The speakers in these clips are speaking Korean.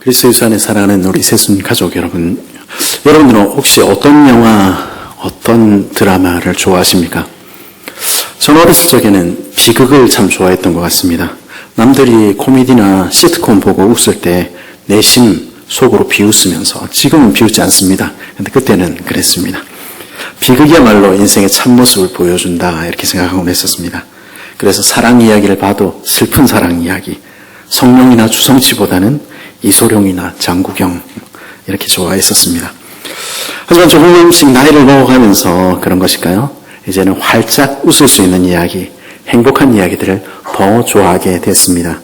그리스도 안에 사랑하는 우리 새순 가족 여러분, 여러분들은 혹시 어떤 영화, 어떤 드라마를 좋아하십니까? 저는 어렸을 적에는 비극을 참 좋아했던 것 같습니다. 남들이 코미디나 시트콤 보고 웃을 때 내심 속으로 비웃으면서, 지금은 비웃지 않습니다. 근데 그때는 그랬습니다. 비극이야말로 인생의 참모습을 보여준다, 이렇게 생각하곤 했었습니다. 그래서 사랑 이야기를 봐도 슬픈 사랑 이야기, 성룡이나 주성치보다는 이소룡이나 장국영, 이렇게 좋아했었습니다. 하지만 조금씩 나이를 먹어가면서 그런 것일까요? 이제는 활짝 웃을 수 있는 이야기, 행복한 이야기들을 더 좋아하게 됐습니다.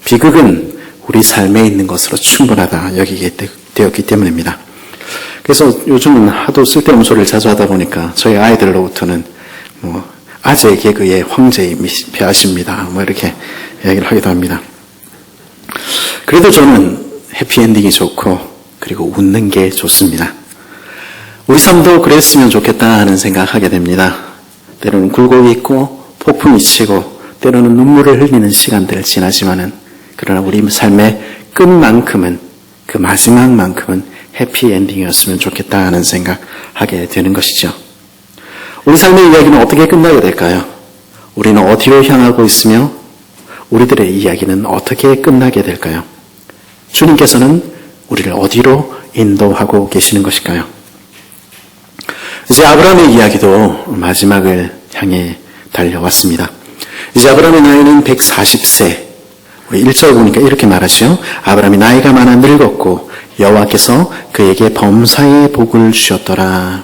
비극은 우리 삶에 있는 것으로 충분하다 여기게 되었기 때문입니다. 그래서 요즘은 하도 쓸데없는 소리를 자주 하다 보니까 저희 아이들로부터는 아재 개그의 황제의 배아십니다, 이렇게 이야기를 하기도 합니다. 그래도 저는 해피엔딩이 좋고, 그리고 웃는 게 좋습니다. 우리 삶도 그랬으면 좋겠다 하는 생각하게 됩니다. 때로는 굴곡이 있고 폭풍이 치고 때로는 눈물을 흘리는 시간들 지나지만은, 그러나 우리 삶의 끝만큼은, 그 마지막만큼은 해피엔딩이었으면 좋겠다 하는 생각하게 되는 것이죠. 우리 삶의 이야기는 어떻게 끝나게 될까요? 우리는 어디로 향하고 있으며 우리들의 이야기는 어떻게 끝나게 될까요? 주님께서는 우리를 어디로 인도하고 계시는 것일까요? 이제 아브라함의 이야기도 마지막을 향해 달려왔습니다. 이제 아브라함의 나이는 140세. 우리 1절 보니까 이렇게 말하시죠. 아브라함이 나이가 많아 늙었고 여호와께서 그에게 범사의 복을 주셨더라.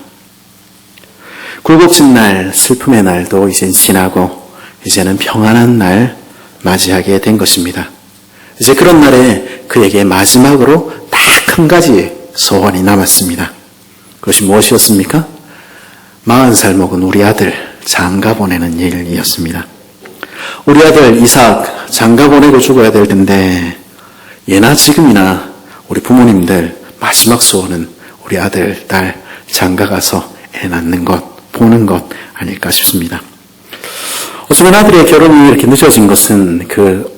굴곡진 날, 슬픔의 날도 이제 지나고 이제는 평안한 날 맞이하게 된 것입니다. 이제 그런 날에 그에게 마지막으로 딱 한 가지 소원이 남았습니다. 그것이 무엇이었습니까? 40살 먹은 우리 아들 장가 보내는 일이었습니다. 우리 아들 이삭 장가 보내고 죽어야 될 텐데, 예나 지금이나 우리 부모님들 마지막 소원은 우리 아들, 딸 장가 가서 애 낳는 것, 보는 것 아닐까 싶습니다. 어쩌면 아들의 결혼이 이렇게 늦어진 것은 그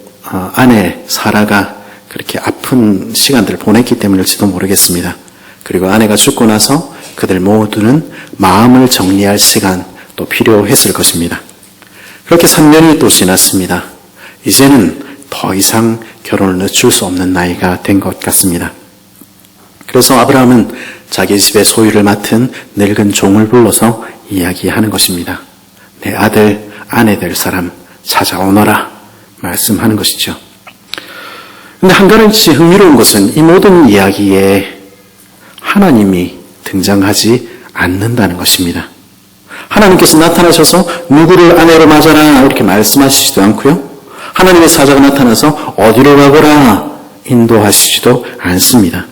아내 사라가 그렇게 아픈 시간들을 보냈기 때문일지도 모르겠습니다. 그리고 아내가 죽고 나서 그들 모두는 마음을 정리할 시간 또 필요했을 것입니다. 그렇게 3년이 또 지났습니다. 이제는 더 이상 결혼을 늦출 수 없는 나이가 된 것 같습니다. 그래서 아브라함은 자기 집의 소유를 맡은 늙은 종을 불러서 이야기하는 것입니다. 내 아들, 아내 될 사람 찾아오너라 말씀하는 것이죠. 근데 한 가지 흥미로운 것은 이 모든 이야기에 하나님이 등장하지 않는다는 것입니다. 하나님께서 나타나셔서 누구를 아내로 맞아라 이렇게 말씀하시지도 않고요. 하나님의 사자가 나타나서 어디로 가거라 인도하시지도 않습니다.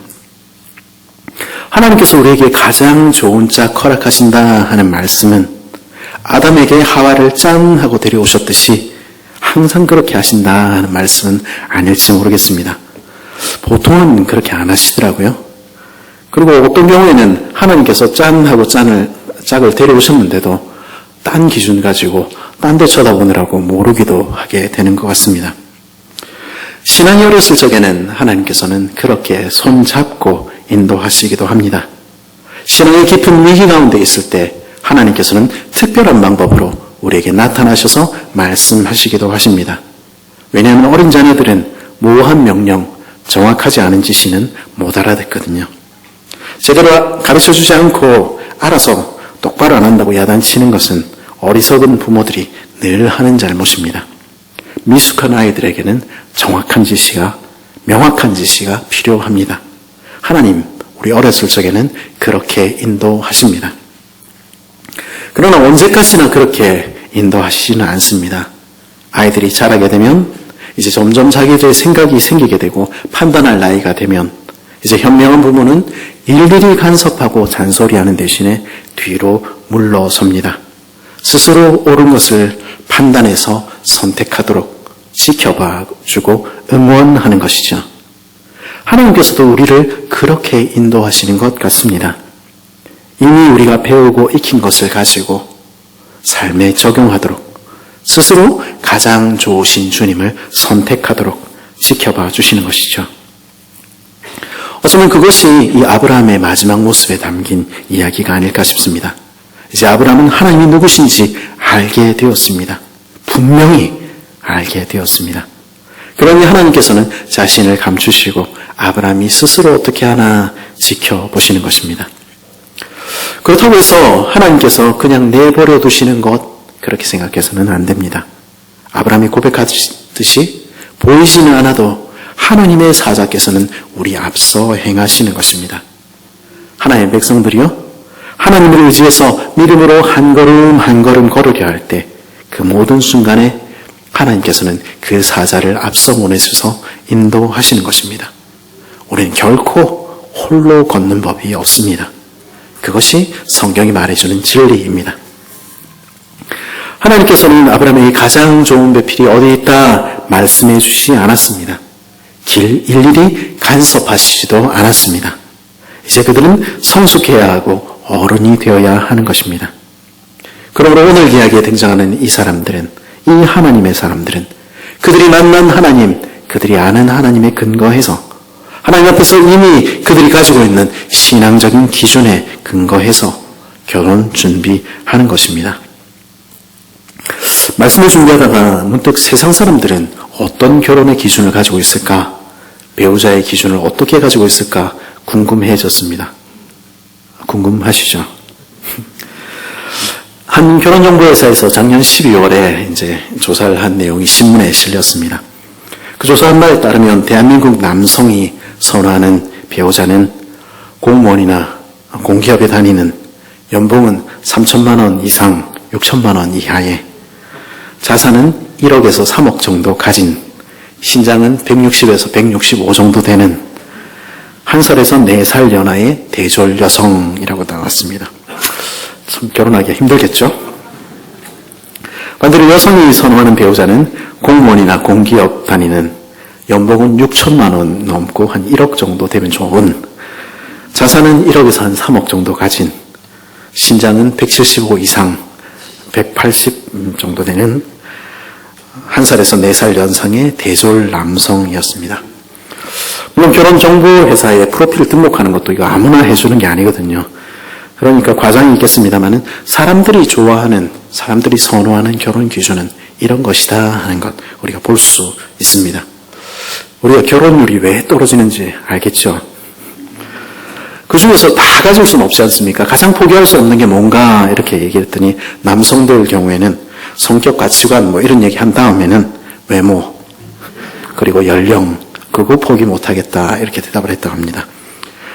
하나님께서 우리에게 가장 좋은 짝 허락하신다 하는 말씀은 아담에게 하와를 짠 하고 데려오셨듯이 항상 그렇게 하신다 하는 말씀은 아닐지 모르겠습니다. 보통은 그렇게 안 하시더라고요. 그리고 어떤 경우에는 하나님께서 짠 하고 짝을 데려오셨는데도 딴 기준 가지고 딴 데 쳐다보느라고 모르기도 하게 되는 것 같습니다. 신앙이 어렸을 적에는 하나님께서는 그렇게 손잡고 인도하시기도 합니다. 신앙의 깊은 위기 가운데 있을 때 하나님께서는 특별한 방법으로 우리에게 나타나셔서 말씀하시기도 하십니다. 왜냐하면 어린 자녀들은 모호한 명령, 정확하지 않은 지시는 못 알아듣거든요. 제대로 가르쳐주지 않고 알아서 똑바로 안 한다고 야단치는 것은 어리석은 부모들이 늘 하는 잘못입니다. 미숙한 아이들에게는 정확한 지시가, 명확한 지시가 필요합니다. 하나님, 우리 어렸을 적에는 그렇게 인도하십니다. 그러나 언제까지나 그렇게 인도하시지는 않습니다. 아이들이 자라게 되면 이제 점점 자기들의 생각이 생기게 되고 판단할 나이가 되면 이제 현명한 부모는 일일이 간섭하고 잔소리하는 대신에 뒤로 물러섭니다. 스스로 옳은 것을 판단해서 선택하도록 지켜봐주고 응원하는 것이죠. 하나님께서도 우리를 그렇게 인도하시는 것 같습니다. 이미 우리가 배우고 익힌 것을 가지고 삶에 적용하도록 스스로 가장 좋으신 주님을 선택하도록 지켜봐 주시는 것이죠. 어쩌면 그것이 이 아브라함의 마지막 모습에 담긴 이야기가 아닐까 싶습니다. 이제 아브라함은 하나님이 누구신지 알게 되었습니다. 분명히 알게 되었습니다. 그러니 하나님께서는 자신을 감추시고 아브라함이 스스로 어떻게 하나 지켜보시는 것입니다. 그렇다고 해서 하나님께서 그냥 내버려 두시는 것, 그렇게 생각해서는 안 됩니다. 아브라함이 고백하듯이 보이지는 않아도 하나님의 사자께서는 우리 앞서 행하시는 것입니다. 하나님의 백성들이요, 하나님을 의지해서 믿음으로 한 걸음 한 걸음 걸으려 할 때 그 모든 순간에 하나님께서는 그 사자를 앞서 보내셔서 인도하시는 것입니다. 우리는 결코 홀로 걷는 법이 없습니다. 그것이 성경이 말해주는 진리입니다. 하나님께서는 아브라함에게 가장 좋은 배필이 어디에 있다 말씀해 주시지 않았습니다. 길 일일이 간섭하시지도 않았습니다. 이제 그들은 성숙해야 하고 어른이 되어야 하는 것입니다. 그러므로 오늘 이야기에 등장하는 이 사람들은, 이 하나님의 사람들은 그들이 만난 하나님, 그들이 아는 하나님에 근거해서 하나님 앞에서 이미 그들이 가지고 있는 신앙적인 기준에 근거해서 결혼 준비하는 것입니다. 말씀을 준비하다가 문득 세상 사람들은 어떤 결혼의 기준을 가지고 있을까? 배우자의 기준을 어떻게 가지고 있을까? 궁금해졌습니다. 궁금하시죠? 한 결혼정보회사에서 작년 12월에 이제 조사를 한 내용이 신문에 실렸습니다. 그 조사한 바에 따르면 대한민국 남성이 선호하는 배우자는 공무원이나 공기업에 다니는, 연봉은 3천만 원 이상 6천만 원 이하의, 자산은 1억에서 3억 정도 가진, 신장은 160에서 165 정도 되는, 1살에서 4살 연하의 대졸 여성이라고 나왔습니다. 참 결혼하기가 힘들겠죠? 반대로 여성이 선호하는 배우자는 공무원이나 공기업 다니는, 연봉은 6천만 원 넘고 한 1억 정도 되면 좋은, 자산은 1억에서 한 3억 정도 가진, 신장은 175 이상 180 정도 되는 1살에서 4살 연상의 대졸 남성이었습니다. 물론 결혼정보회사에 프로필을 등록하는 것도 이거 아무나 해주는 게 아니거든요. 그러니까 과장이 있겠습니다만은 사람들이 좋아하는, 사람들이 선호하는 결혼 기준은 이런 것이다 하는 것 우리가 볼 수 있습니다. 우리가 결혼율이 왜 떨어지는지 알겠죠? 그 중에서 다 가질 수는 없지 않습니까? 가장 포기할 수 없는 게 뭔가 이렇게 얘기했더니 남성들 경우에는 성격, 가치관 뭐 이런 얘기 한 다음에는 외모, 그리고 연령, 그거 포기 못하겠다 이렇게 대답을 했다고 합니다.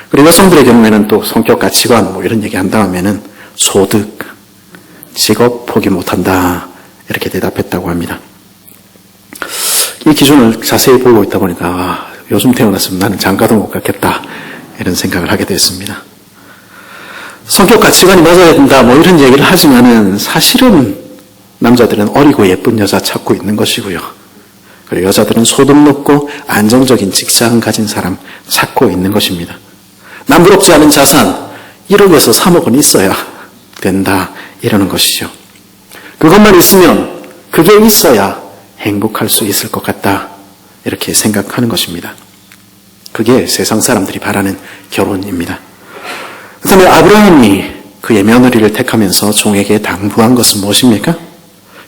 그리고 여성들의 경우에는 또 성격, 가치관 뭐 이런 얘기 한 다음에는 소득, 직업 포기 못한다 이렇게 대답했다고 합니다. 이 기준을 자세히 보고 있다 보니까 요즘 태어났으면 나는 장가도 못 갔겠다 이런 생각을 하게 됐습니다. 성격, 가치관이 맞아야 된다 뭐 이런 얘기를 하지만은 사실은 남자들은 어리고 예쁜 여자 찾고 있는 것이고요. 그리고 여자들은 소득 높고 안정적인 직장 가진 사람 찾고 있는 것입니다. 남부럽지 않은 자산 1억에서 3억은 있어야 된다 이러는 것이죠. 그것만 있으면, 그게 있어야 행복할 수 있을 것 같다 이렇게 생각하는 것입니다. 그게 세상 사람들이 바라는 결혼입니다. 그다음에 아브라함이 그의 며느리를 택하면서 종에게 당부한 것은 무엇입니까?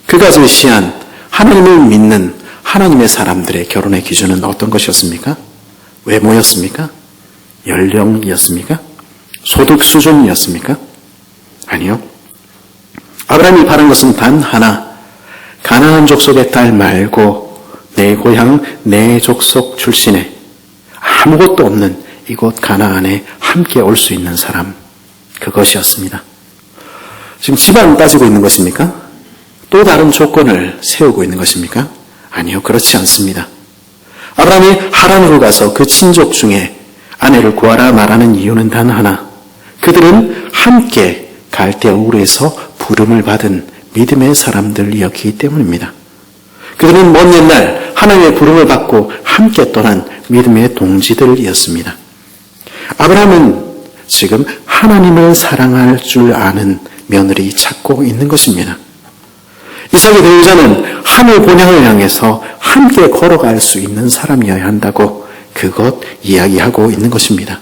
그가 제시한 하나님을 믿는 하나님의 사람들의 결혼의 기준은 어떤 것이었습니까? 외모였습니까? 연령이었습니까? 소득 수준이었습니까? 아니요. 아브라함이 바란 것은 단 하나, 가나안 족속의 딸 말고 내 고향 내 족속 출신의 아무것도 없는 이곳 가나안에 함께 올 수 있는 사람, 그것이었습니다. 지금 집안 따지고 있는 것입니까? 또 다른 조건을 세우고 있는 것입니까? 아니요, 그렇지 않습니다. 아브라함이 하란으로 가서 그 친족 중에 아내를 구하라 말하는 이유는 단 하나, 그들은 함께 갈대아 우르에서 부름을 받은 믿음의 사람들이었기 때문입니다. 그들은 먼 옛날 하나님의 부름을 받고 함께 떠난 믿음의 동지들이었습니다. 아브라함은 지금 하나님을 사랑할 줄 아는 며느리 찾고 있는 것입니다. 이삭의 배우자는 하늘 본향을 향해서 함께 걸어갈 수 있는 사람이어야 한다고 그것 이야기하고 있는 것입니다.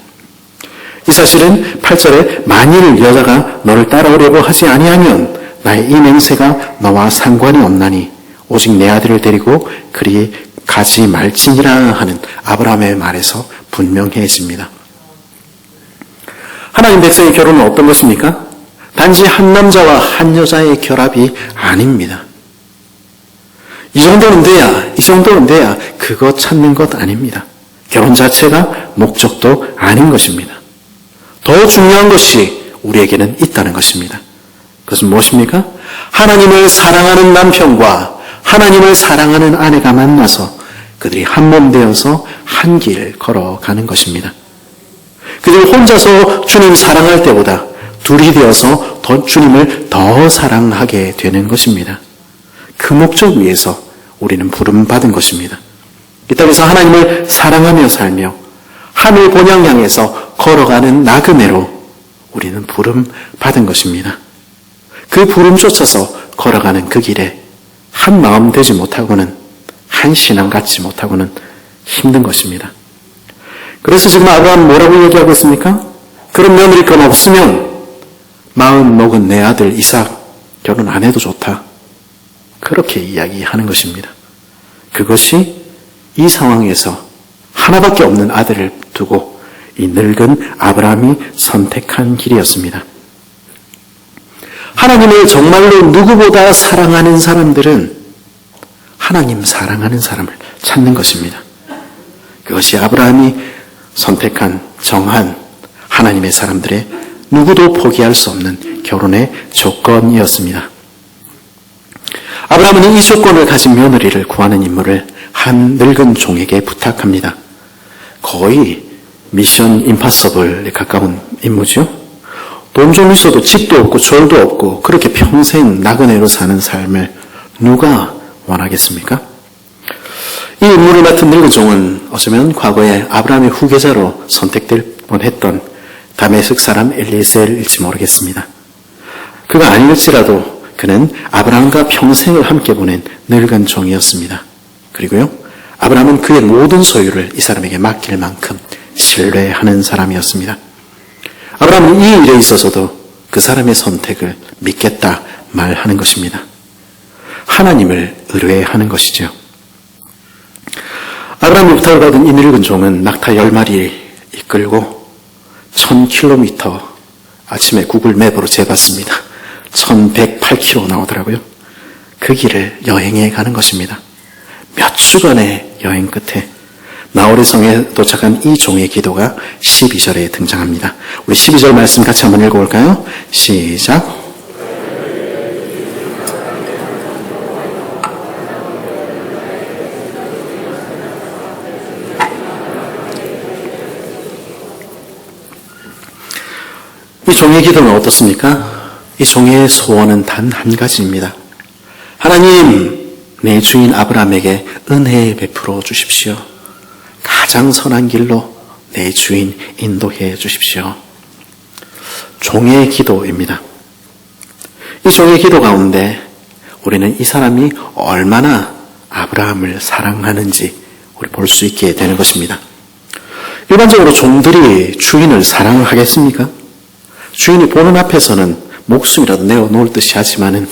이 사실은 8절에 만일 여자가 너를 따라오려고 하지 아니하면 나의 이 맹세가 너와 상관이 없나니 오직 내 아들을 데리고 그리 가지 말지니라 하는 아브라함의 말에서 분명해집니다. 하나님 백성의 결혼은 어떤 것입니까? 단지 한 남자와 한 여자의 결합이 아닙니다. 이 정도는 돼야 그거 찾는 것 아닙니다. 결혼 자체가 목적도 아닌 것입니다. 더 중요한 것이 우리에게는 있다는 것입니다. 그것은 무엇입니까? 하나님을 사랑하는 남편과 하나님을 사랑하는 아내가 만나서 그들이 한 몸 되어서 한 길 걸어가는 것입니다. 그들이 혼자서 주님 사랑할 때보다 둘이 되어서 주님을 더 사랑하게 되는 것입니다. 그 목적 위해서 우리는 부름받은 것입니다. 이 땅에서 하나님을 사랑하며 살며 하늘 본향 향해서 걸어가는 나그네로 우리는 부름받은 것입니다. 그 부름 쫓아서 걸어가는 그 길에 한 마음 되지 못하고는 한 신앙 갖지 못하고는 힘든 것입니다. 그래서 지금 아브라함은 뭐라고 얘기하고 있습니까? 그런 며느리감 없으면 마흔 먹은 내 아들 이삭 결혼 안 해도 좋다. 그렇게 이야기하는 것입니다. 그것이 이 상황에서 하나밖에 없는 아들을 두고 이 늙은 아브라함이 선택한 길이었습니다. 하나님을 정말로 누구보다 사랑하는 사람들은 하나님 사랑하는 사람을 찾는 것입니다. 그것이 아브라함이 선택한 정한 하나님의 사람들의 누구도 포기할 수 없는 결혼의 조건이었습니다. 아브라함은 이 조건을 가진 며느리를 구하는 임무를 한 늙은 종에게 부탁합니다. 거의 미션 임파서블에 가까운 임무죠. 돈 좀 있어도 집도 없고 졸도 없고 그렇게 평생 나그네로 사는 삶을 누가 원하겠습니까? 이 임무를 맡은 늙은 종은 어쩌면 과거에 아브라함의 후계자로 선택될 뻔했던 다메섹 사람 엘리에셀일지 모르겠습니다. 그가 아닐지라도 그는 아브라함과 평생을 함께 보낸 늙은 종이었습니다. 그리고요, 아브라함은 그의 모든 소유를 이 사람에게 맡길 만큼 신뢰하는 사람이었습니다. 아브라함은 이 일에 있어서도 그 사람의 선택을 믿겠다 말하는 것입니다. 하나님을 의뢰하는 것이죠. 아브라함이 부탁을 받은 이 늙은 종은 낙타 10마리 이끌고 1000km 아침에 구글 맵으로 재봤습니다. 1108km 나오더라고요. 그 길을 여행해 가는 것입니다. 몇 주간의 여행 끝에 나홀의 성에 도착한 이 종의 기도가 12절에 등장합니다. 우리 12절 말씀 같이 한번 읽어볼까요? 시작. 이 종의 기도는 어떻습니까? 이 종의 소원은 단 한 가지입니다. 하나님, 내 주인 아브라함에게 은혜 베풀어 주십시오. 가장 선한 길로 내 주인 인도해 주십시오. 종의 기도입니다. 이 종의 기도 가운데 우리는 이 사람이 얼마나 아브라함을 사랑하는지 우리 볼 수 있게 되는 것입니다. 일반적으로 종들이 주인을 사랑하겠습니까? 주인이 보는 앞에서는 목숨이라도 내어놓을 듯이 하지만은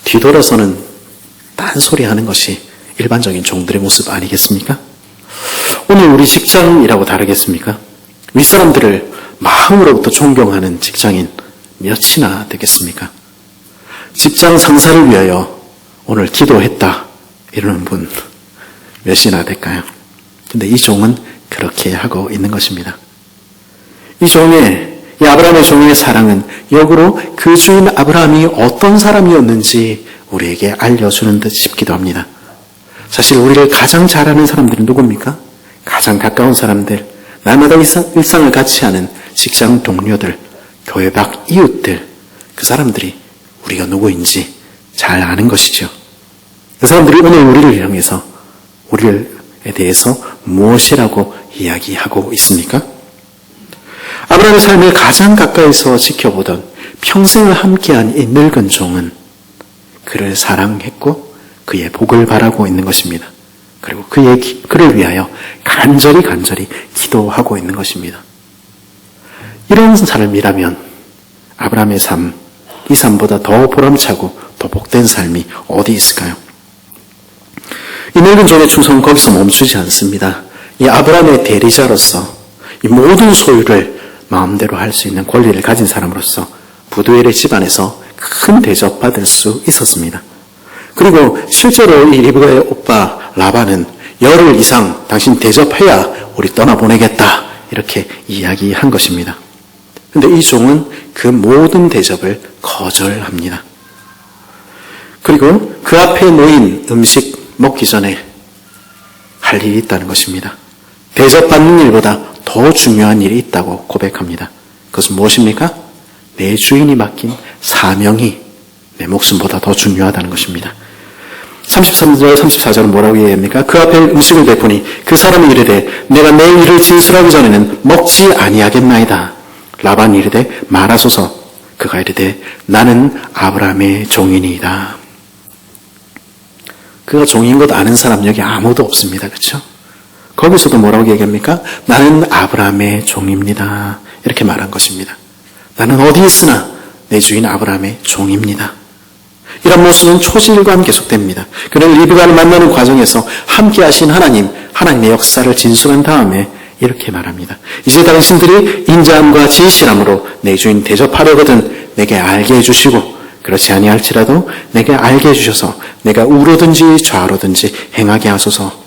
뒤돌아서는 딴소리 하는 것이 일반적인 종들의 모습 아니겠습니까? 오늘 우리 직장이라고 다르겠습니까? 윗사람들을 마음으로부터 존경하는 직장인 몇이나 되겠습니까? 직장 상사를 위하여 오늘 기도했다 이러는 분 몇이나 될까요? 근데 이 종은 그렇게 하고 있는 것입니다. 이 아브라함의 종의 사랑은 역으로 그 주인 아브라함이 어떤 사람이었는지 우리에게 알려주는 듯 싶기도 합니다. 사실 우리를 가장 잘 아는 사람들은 누굽니까? 가장 가까운 사람들, 날마다 일상을 같이 하는 직장 동료들, 교회 밖 이웃들, 그 사람들이 우리가 누구인지 잘 아는 것이죠. 그 사람들이 오늘 우리를 향해서 우리에 대해서 무엇이라고 이야기하고 있습니까? 아브라함의 삶을 가장 가까이서 지켜보던 평생을 함께한 이 늙은 종은 그를 사랑했고 그의 복을 바라고 있는 것입니다. 그리고 그를 위하여 간절히 기도하고 있는 것입니다. 이런 삶이라면 아브라함의 삶, 이 삶보다 더 보람차고 더 복된 삶이 어디 있을까요? 이 늙은 종의 충성은 거기서 멈추지 않습니다. 이 아브라함의 대리자로서 이 모든 소유를 마음대로 할 수 있는 권리를 가진 사람으로서 부두엘의 집안에서 큰 대접받을 수 있었습니다. 그리고 실제로 이 리브가의 오빠 라반은 열흘 이상 당신 대접해야 우리 떠나보내겠다 이렇게 이야기한 것입니다. 그런데 이 종은 그 모든 대접을 거절합니다. 그리고 그 앞에 놓인 음식 먹기 전에 할 일이 있다는 것입니다. 대접받는 일보다 더 중요한 일이 있다고 고백합니다. 그것은 무엇입니까? 내 주인이 맡긴 사명이 내 목숨보다 더 중요하다는 것입니다. 33절, 34절은 뭐라고 얘기합니까? 그 앞에 음식을 베푸니 그 사람이 이르되 내가 내 일을 진술하기 전에는 먹지 아니하겠나이다. 라반이 이르되 말하소서. 그가 이르되 나는 아브라함의 종이니이다. 그가 종인 것 아는 사람 여기 아무도 없습니다. 그렇죠? 거기서도 뭐라고 얘기합니까? 나는 아브라함의 종입니다. 이렇게 말한 것입니다. 나는 어디 있으나 내 주인 아브라함의 종입니다. 이런 모습은 초지일관 계속됩니다. 그는 리브가를 만나는 과정에서 함께 하신 하나님의 역사를 진술한 다음에 이렇게 말합니다. 이제 당신들이 인자함과 진실함으로 내 주인 대접하려거든 내게 알게 해주시고 그렇지 아니할지라도 내게 알게 해주셔서 내가 우로든지 좌로든지 행하게 하소서.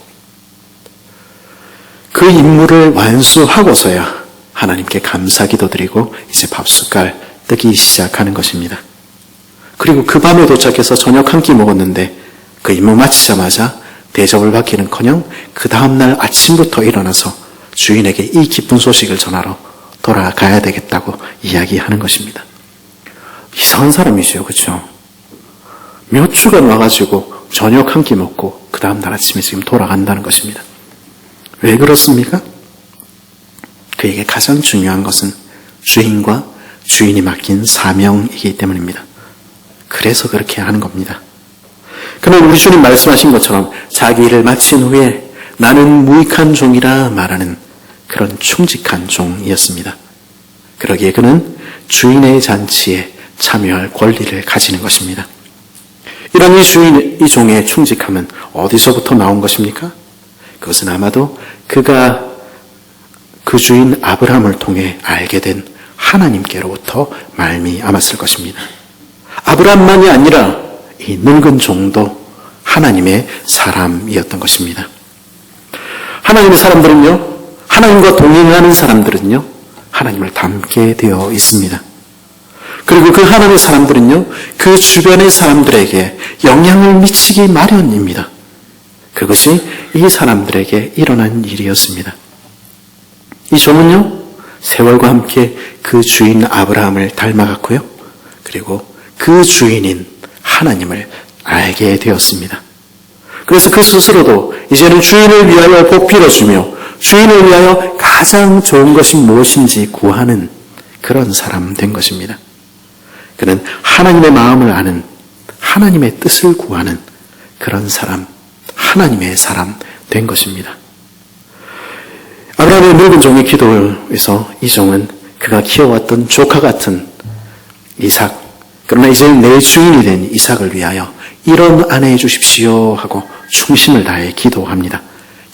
그 임무를 완수하고서야 하나님께 감사 기도드리고 이제 밥숟갈 뜨기 시작하는 것입니다. 그리고 그 밤에 도착해서 저녁 한 끼 먹었는데 그 임무 마치자마자 대접을 받기는커녕 그 다음날 아침부터 일어나서 주인에게 이 기쁜 소식을 전하러 돌아가야 되겠다고 이야기하는 것입니다. 이상한 사람이죠. 그렇죠? 몇 주간 와가지고 저녁 한 끼 먹고 그 다음날 아침에 지금 돌아간다는 것입니다. 왜 그렇습니까? 그에게 가장 중요한 것은 주인과 주인이 맡긴 사명이기 때문입니다. 그래서 그렇게 하는 겁니다. 그러나 우리 주님 말씀하신 것처럼 자기 일을 마친 후에 나는 무익한 종이라 말하는 그런 충직한 종이었습니다. 그러기에 그는 주인의 잔치에 참여할 권리를 가지는 것입니다. 이런 이 종의 충직함은 어디서부터 나온 것입니까? 그것은 아마도 그가 그 주인 아브라함을 통해 알게 된 하나님께로부터 말미암았을 것입니다. 아브라함만이 아니라 이 늙은 종도 하나님의 사람이었던 것입니다. 하나님의 사람들은요, 하나님과 동행하는 사람들은요, 하나님을 닮게 되어 있습니다. 그리고 그 하나님의 사람들은요, 그 주변의 사람들에게 영향을 미치기 마련입니다. 그것이 이 사람들에게 일어난 일이었습니다. 이 종은요, 세월과 함께 그 주인 아브라함을 닮아갔고요, 그리고 그 주인인 하나님을 알게 되었습니다. 그래서 그 스스로도 이제는 주인을 위하여 복 빌어주며 주인을 위하여 가장 좋은 것이 무엇인지 구하는 그런 사람 된 것입니다. 그는 하나님의 마음을 아는, 하나님의 뜻을 구하는 그런 사람, 하나님의 사람 된 것입니다. 아브라함의 늙은 종의 기도에서 이 종은 그가 키워왔던 조카 같은 이삭, 그러나 이제 내 주인이 된 이삭을 위하여 이런 아내 해주십시오 하고 충심을 다해 기도합니다.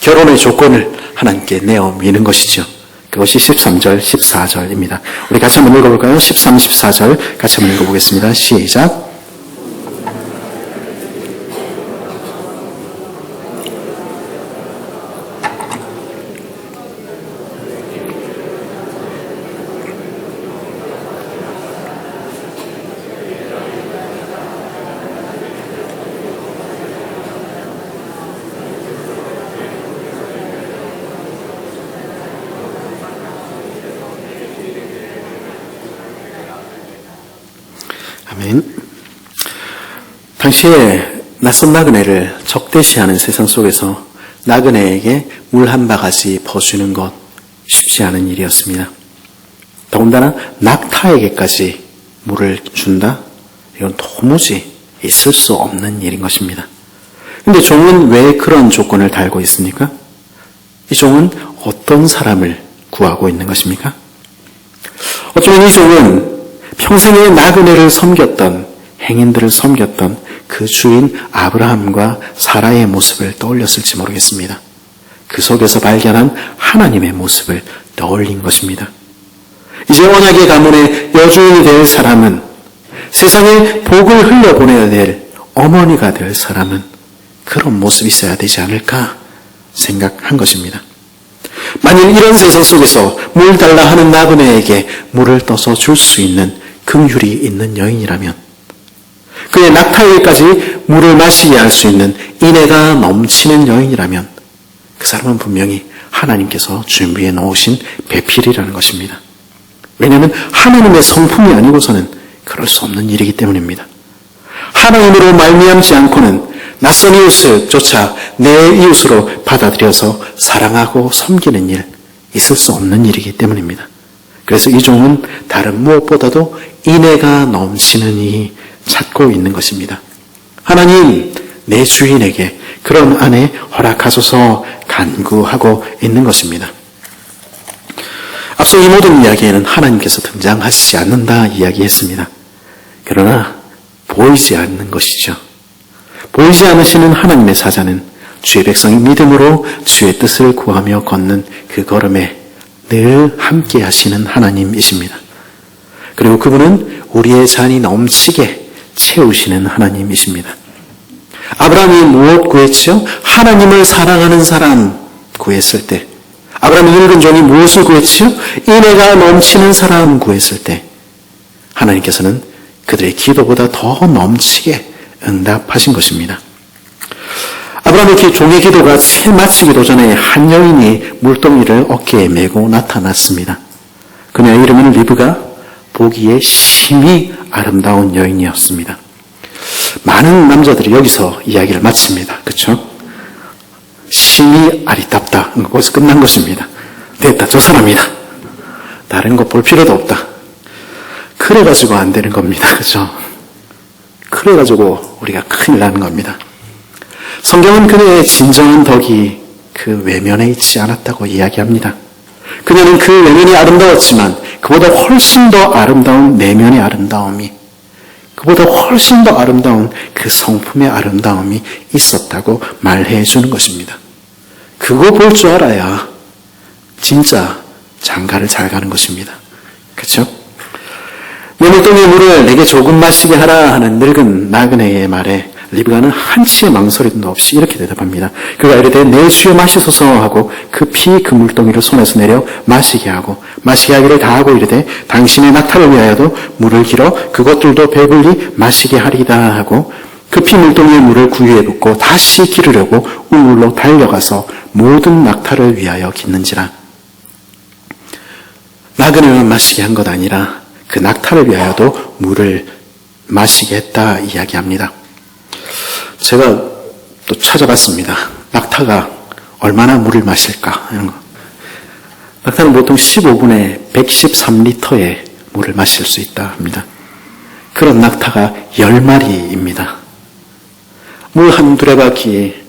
결혼의 조건을 하나님께 내어 미는 것이죠. 그것이 13절, 14절입니다. 우리 같이 한번 읽어볼까요? 13, 14절 같이 한번 읽어보겠습니다. 시작. 아멘. 당시에 낯선 나그네를 적대시하는 세상 속에서 나그네에게 물 한 바가지 퍼주는 것 쉽지 않은 일이었습니다. 더군다나 낙타에게까지 물을 준다? 이건 도무지 있을 수 없는 일인 것입니다. 근데 종은 왜 그런 조건을 달고 있습니까? 이 종은 어떤 사람을 구하고 있는 것입니까? 어쩌면 이 종은 평생에 나그네를 섬겼던, 행인들을 섬겼던 그 주인 아브라함과 사라의 모습을 떠올렸을지 모르겠습니다. 그 속에서 발견한 하나님의 모습을 떠올린 것입니다. 이제 언약의 가문의 여주인이 될 사람은, 세상에 복을 흘려보내야 될 어머니가 될 사람은 그런 모습이 있어야 되지 않을까 생각한 것입니다. 만일 이런 세상 속에서 물 달라 하는 나그네에게 물을 떠서 줄 수 있는 긍휼이 있는 여인이라면, 그의 낙타에까지 물을 마시게 할 수 있는 인애가 넘치는 여인이라면 그 사람은 분명히 하나님께서 준비해 놓으신 배필이라는 것입니다. 왜냐하면 하나님의 성품이 아니고서는 그럴 수 없는 일이기 때문입니다. 하나님으로 말미암지 않고는 낯선 이웃조차 내 이웃으로 받아들여서 사랑하고 섬기는 일, 있을 수 없는 일이기 때문입니다. 그래서 이 종은 다른 무엇보다도 인애가 넘치는 이 찾고 있는 것입니다. 하나님, 내 주인에게 그런 아내 허락하소서 간구하고 있는 것입니다. 앞서 이 모든 이야기에는 하나님께서 등장하시지 않는다 이야기했습니다. 그러나 보이지 않는 것이죠. 보이지 않으시는 하나님의 사자는 주의 백성이 믿음으로 주의 뜻을 구하며 걷는 그 걸음에 늘 함께 하시는 하나님이십니다. 그리고 그분은 우리의 잔이 넘치게 채우시는 하나님이십니다. 아브라함이 무엇 구했죠? 하나님을 사랑하는 사람 구했을 때, 아브라함의 늙은 종이 무엇을 구했죠? 인애가 넘치는 사람 구했을 때 하나님께서는 그들의 기도보다 더 넘치게 응답하신 것입니다. 아브라함의 종의 기도가 채 마치기도 전에 한 여인이 물동이를 어깨에 메고 나타났습니다. 그녀의 이름은 리브가, 보기에 심히 아름다운 여인이었습니다. 많은 남자들이 여기서 이야기를 마칩니다. 그렇죠? 심히 아리답다. 거기서 끝난 것입니다. 됐다. 저 사람이다. 다른 거 볼 필요도 없다. 그래가지고 안 되는 겁니다. 그렇죠? 그래가지고 우리가 큰일 나는 겁니다. 성경은 그녀의 진정한 덕이 그 외면에 있지 않았다고 이야기합니다. 그녀는 그 외면이 아름다웠지만 그보다 훨씬 더 아름다운 내면의 아름다움이, 그보다 훨씬 더 아름다운 그 성품의 아름다움이 있었다고 말해 주는 것입니다. 그거 볼 줄 알아야 진짜 장가를 잘 가는 것입니다. 그렇죠? 내 물동이의 물을 내게 조금 마시게 하라 하는 늙은 나그네의 말에 리브가는 한치의 망설임도 없이 이렇게 대답합니다. 그가 이르되 내 주여 마시소서 하고 급히 그 물동이를 손에서 내려 마시게 하고, 마시게 하기를 다하고 이르되 당신의 낙타를 위하여도 물을 길어 그것들도 배불리 마시게 하리이다 하고, 급히 물동이의 물을 구유에 붓고 다시 기르려고 우물로 달려가서 모든 낙타를 위하여 깃는지라. 나그네만 마시게 한 것 아니라 그 낙타를 위하여도 물을 마시게 했다 이야기합니다. 제가 또 찾아봤습니다. 낙타가 얼마나 물을 마실까? 이런 거. 낙타는 보통 15분에 113리터의 물을 마실 수 있다 합니다. 그런 낙타가 10마리입니다. 물 한 두레바퀴에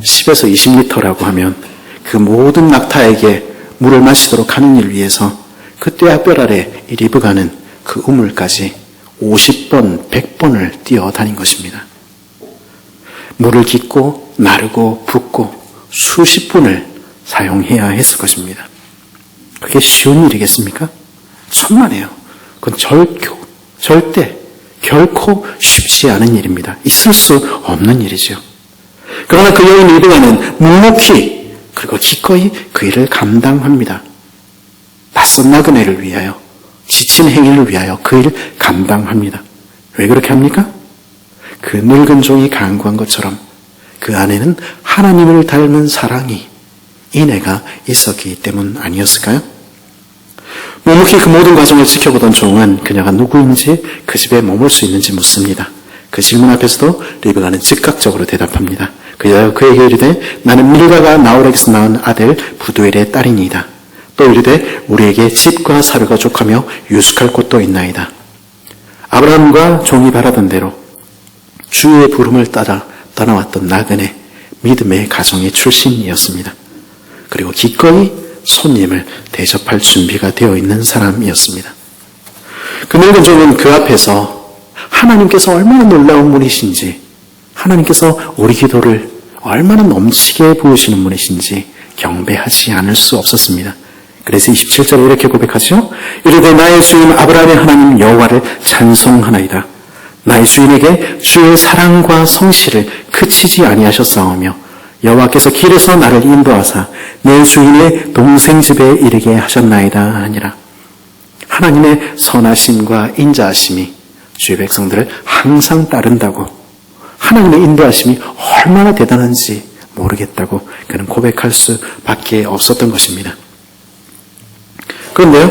10에서 20리터라고 하면 그 모든 낙타에게 물을 마시도록 하는 일을 위해서 그 떼약볕 아래 이 리브가는 그 우물까지 50번, 100번을 뛰어다닌 것입니다. 물을 깃고 나르고 붓고 수십 분을 사용해야 했을 것입니다. 그게 쉬운 일이겠습니까? 천만에요. 그건 절대 결코 쉽지 않은 일입니다. 있을 수 없는 일이죠. 그러나 그 여인 리브가는 묵묵히 그리고 기꺼이 그 일을 감당합니다. 낯선 나그네를 위하여, 지친 행위를 위하여 그 일을 감당합니다. 왜 그렇게 합니까? 그 늙은 종이 간구한 것처럼 그 안에는 하나님을 닮은 사랑이, 인애가 있었기 때문 아니었을까요? 묵묵히 그 모든 과정을 지켜보던 종은 그녀가 누구인지, 그 집에 머물 수 있는지 묻습니다. 그 질문 앞에서도 리브가는 즉각적으로 대답합니다. 그에게 이르되 나는 밀가가 나홀에게서 낳은 아들 부두엘의 딸이니이다. 또 이르되 우리에게 집과 사료가 족하며 유숙할 곳도 있나이다. 아브라함과 종이 바라던 대로 주의 부름을 따라 떠나왔던 나그네 믿음의 가정의 출신이었습니다. 그리고 기꺼이 손님을 대접할 준비가 되어 있는 사람이었습니다. 그 늙은 종은 그 앞에서 하나님께서 얼마나 놀라운 분이신지, 하나님께서 우리 기도를 얼마나 넘치게 부으시는 분이신지 경배하지 않을 수 없었습니다. 그래서 27절에 이렇게 고백하죠. 이르되 나의 주인 아브라함의 하나님 여호와를 찬송하나이다. 나의 주인에게 주의 사랑과 성실을 그치지 아니하셨사오며 여호와께서 길에서 나를 인도하사 내 주인의 동생 집에 이르게 하셨나이다 하니라. 하나님의 선하심과 인자하심이 주의 백성들을 항상 따른다고, 하나님의 인도하심이 얼마나 대단한지 모르겠다고 그는 고백할 수밖에 없었던 것입니다. 그런데요,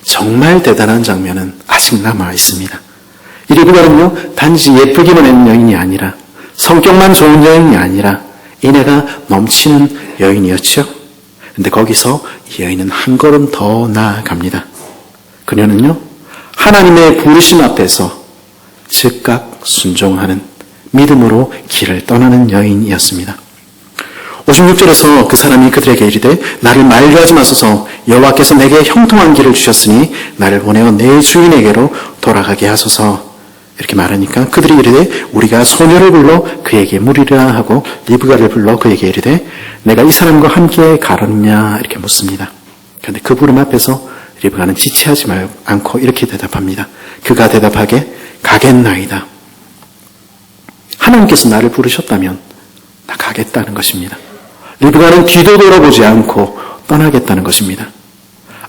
정말 대단한 장면은 아직 남아 있습니다. 이 리브가는요, 단지 예쁘기만 한 여인이 아니라, 성격만 좋은 여인이 아니라 인애가 넘치는 여인이었죠. 근데 거기서 이 여인은 한 걸음 더 나아갑니다. 그녀는요, 하나님의 부르심 앞에서 즉각 순종하는 믿음으로 길을 떠나는 여인이었습니다. 56절에서 그 사람이 그들에게 이르되 나를 만류하지 마소서 여호와께서 내게 형통한 길을 주셨으니 나를 보내어 내 주인에게로 돌아가게 하소서. 이렇게 말하니까 그들이 이르되 우리가 소녀를 불러 그에게 물으리라 하고 리브가를 불러 그에게 이르되 내가 이 사람과 함께 가느냐 이렇게 묻습니다. 그런데 그 부름 앞에서 리브가는 지체하지 않고 이렇게 대답합니다. 그가 대답하게 가겠나이다. 하나님께서 나를 부르셨다면 나 가겠다는 것입니다. 리브가는 뒤도 돌아보지 않고 떠나겠다는 것입니다.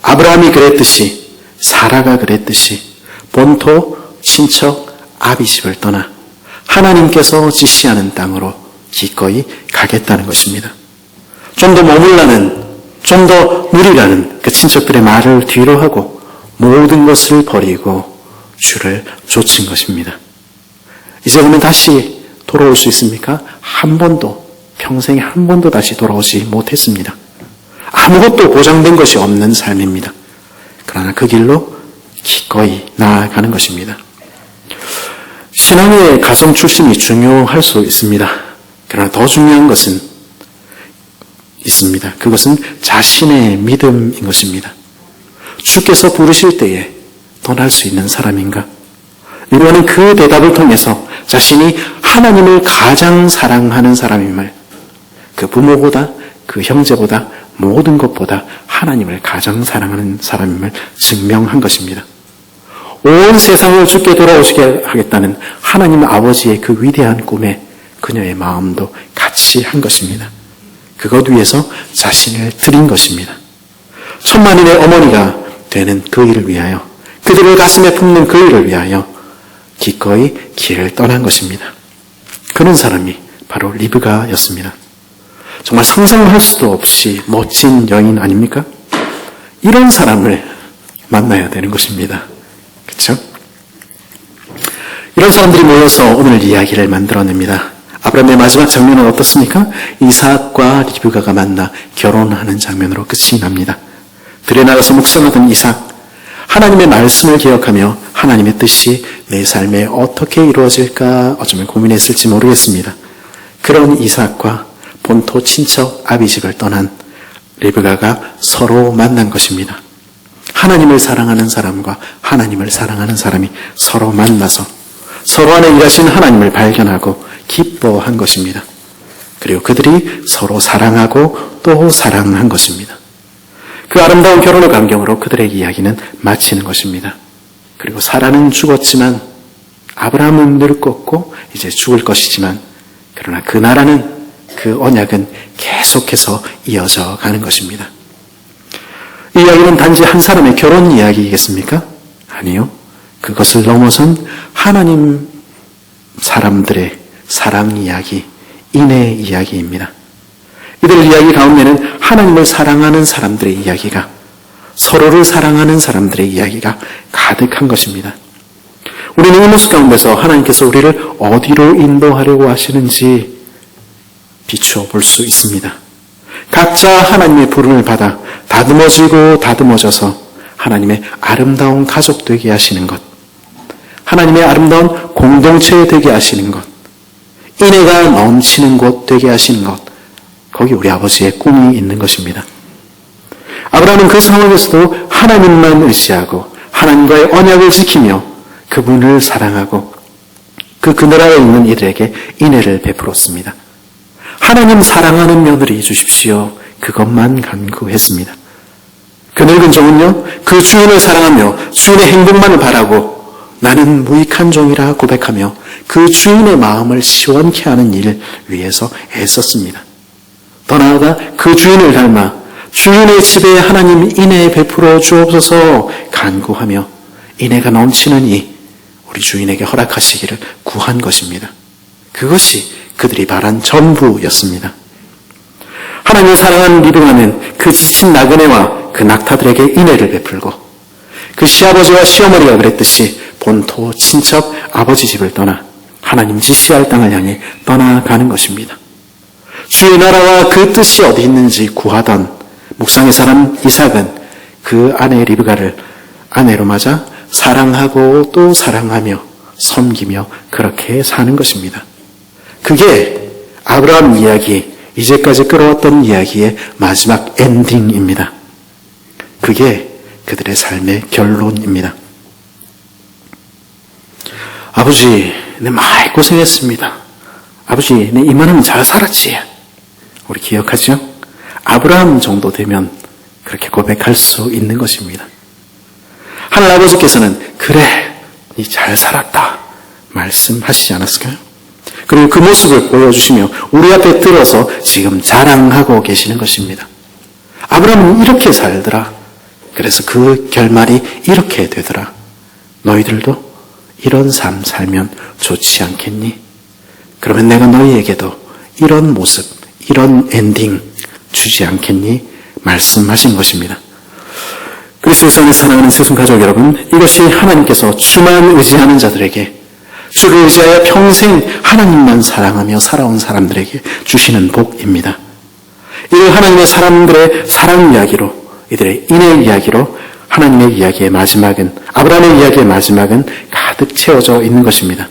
아브라함이 그랬듯이, 사라가 그랬듯이 본토 친척 아비집을 떠나 하나님께서 지시하는 땅으로 기꺼이 가겠다는 것입니다. 좀 더 머물라는, 좀 더 누리라는 그 친척들의 말을 뒤로 하고 모든 것을 버리고 주를 좇은 것입니다. 이제 그러면 다시 돌아올 수 있습니까? 한 번도, 평생에 한 번도 다시 돌아오지 못했습니다. 아무것도 보장된 것이 없는 삶입니다. 그러나 그 길로 기꺼이 나아가는 것입니다. 신앙의 가정 출신이 중요할 수 있습니다. 그러나 더 중요한 것은 있습니다. 그것은 자신의 믿음인 것입니다. 주께서 부르실 때에 떠날 수 있는 사람인가? 리브가는 그 대답을 통해서 자신이 하나님을 가장 사랑하는 사람임을, 그 부모보다, 그 형제보다, 모든 것보다 하나님을 가장 사랑하는 사람임을 증명한 것입니다. 온 세상을 주께 돌아오시게 하겠다는 하나님 아버지의 그 위대한 꿈에 그녀의 마음도 같이 한 것입니다. 그것 위해서 자신을 드린 것입니다. 천만인의 어머니가 되는 그 일을 위하여, 그들을 가슴에 품는 그 일을 위하여 기꺼이 길을 떠난 것입니다. 그런 사람이 바로 리브가였습니다. 정말 상상할 수도 없이 멋진 여인 아닙니까? 이런 사람을 만나야 되는 것입니다. 그렇죠? 이런 사람들이 모여서 오늘 이야기를 만들어냅니다. 아브라함의 마지막 장면은 어떻습니까? 이삭과 리브가가 만나 결혼하는 장면으로 끝이 납니다. 들에 나가서 묵상하던 이삭, 하나님의 말씀을 기억하며 하나님의 뜻이 내 삶에 어떻게 이루어질까 어쩌면 고민했을지 모르겠습니다. 그런 이삭과 본토 친척 아비집을 떠난 리브가가 서로 만난 것입니다. 하나님을 사랑하는 사람과 하나님을 사랑하는 사람이 서로 만나서 서로 안에 일하신 하나님을 발견하고 기뻐한 것입니다. 그리고 그들이 서로 사랑하고 또 사랑한 것입니다. 그 아름다운 결혼의 광경으로 그들의 이야기는 마치는 것입니다. 그리고 사라는 죽었지만 아브라함은 늙었고 이제 죽을 것이지만 그러나 그 나라는, 그 언약은 계속해서 이어져 가는 것입니다. 이 이야기는 단지 한 사람의 결혼 이야기이겠습니까? 아니요. 그것을 넘어선 하나님 사람들의 사랑 이야기, 인애 이야기입니다. 이들 이야기 가운데는 하나님을 사랑하는 사람들의 이야기가, 서로를 사랑하는 사람들의 이야기가 가득한 것입니다. 우리는 이 모습 가운데서 하나님께서 우리를 어디로 인도하려고 하시는지 비추어 볼 수 있습니다. 각자 하나님의 부름을 받아 다듬어지고 다듬어져서 하나님의 아름다운 가족 되게 하시는 것, 하나님의 아름다운 공동체 되게 하시는 것, 인애가 넘치는 곳 되게 하시는 것, 거기 우리 아버지의 꿈이 있는 것입니다. 아브라함은 그 상황에서도 하나님만 의지하고 하나님과의 언약을 지키며 그분을 사랑하고 그 나라에 있는 이들에게 인애를 베풀었습니다. 하나님 사랑하는 며느리 주십시오. 그것만 간구했습니다. 그 늙은 종은요, 그 주인을 사랑하며 주인의 행복만을 바라고 나는 무익한 종이라 고백하며 그 주인의 마음을 시원케 하는 일 위해서 애썼습니다. 더 나아가 그 주인을 닮아 주인의 집에 하나님 인애 베풀어 주옵소서 간구하며 인애가 넘치는 이 우리 주인에게 허락하시기를 구한 것입니다. 그것이 그들이 바란 전부였습니다. 하나님을 사랑하는 리브가는 그 지친 나그네와 그 낙타들에게 인애를 베풀고 그 시아버지와 시어머니가 그랬듯이 본토 친척 아버지 집을 떠나 하나님 지시할 땅을 향해 떠나가는 것입니다. 주의 나라와 그 뜻이 어디 있는지 구하던 묵상의 사람 이삭은 그 아내 리브가를 아내로 맞아 사랑하고 또 사랑하며 섬기며 그렇게 사는 것입니다. 그게 아브라함 이야기, 이제까지 끌어왔던 이야기의 마지막 엔딩입니다. 그게 그들의 삶의 결론입니다. 아버지, 내 많이 고생했습니다. 아버지, 내 이만하면 잘 살았지. 우리 기억하죠? 아브라함 정도 되면 그렇게 고백할 수 있는 것입니다. 하늘 아버지께서는 그래, 니 잘 살았다 말씀하시지 않았을까요? 그리고 그 모습을 보여주시며 우리 앞에 들어서 지금 자랑하고 계시는 것입니다. 아브라함은 이렇게 살더라. 그래서 그 결말이 이렇게 되더라. 너희들도 이런 삶 살면 좋지 않겠니? 그러면 내가 너희에게도 이런 모습, 이런 엔딩 주지 않겠니? 말씀하신 것입니다. 그리스도에서 안에 사랑하는 세상 가족 여러분, 이것이 하나님께서 주만 의지하는 자들에게, 주를 의지하여 평생 하나님만 사랑하며 살아온 사람들에게 주시는 복입니다. 이 하나님의 사람들의 사랑 이야기로, 이들의 인애 이야기로 하나님의 이야기의 마지막은, 아브라함의 이야기의 마지막은 가득 채워져 있는 것입니다.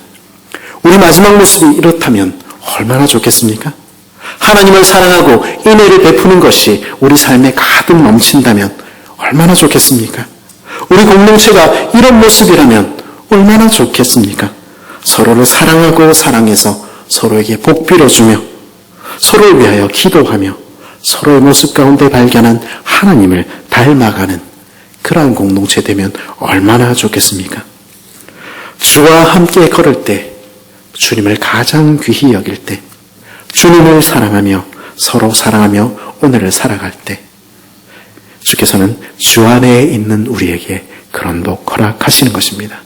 우리 마지막 모습이 이렇다면 얼마나 좋겠습니까? 하나님을 사랑하고 인애를 베푸는 것이 우리 삶에 가득 넘친다면 얼마나 좋겠습니까? 우리 공동체가 이런 모습이라면 얼마나 좋겠습니까? 서로를 사랑하고 사랑해서 서로에게 복 빌어주며 서로를 위하여 기도하며 서로의 모습 가운데 발견한 하나님을 닮아가는 그러한 공동체 되면 얼마나 좋겠습니까? 주와 함께 걸을 때, 주님을 가장 귀히 여길 때, 주님을 사랑하며 서로 사랑하며 오늘을 살아갈 때 주께서는 주 안에 있는 우리에게 그런 복 허락하시는 것입니다.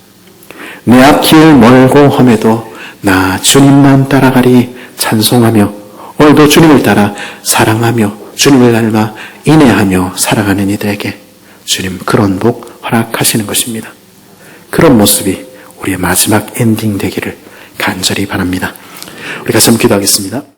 내 앞길 멀고 험해도 나 주님만 따라가리 찬송하며 오늘도 주님을 따라 사랑하며 주님을 닮아 인애하며 살아가는 이들에게 주님 그런 복 허락하시는 것입니다. 그런 모습이 우리의 마지막 엔딩 되기를 간절히 바랍니다. 우리 같이 한번 기도하겠습니다.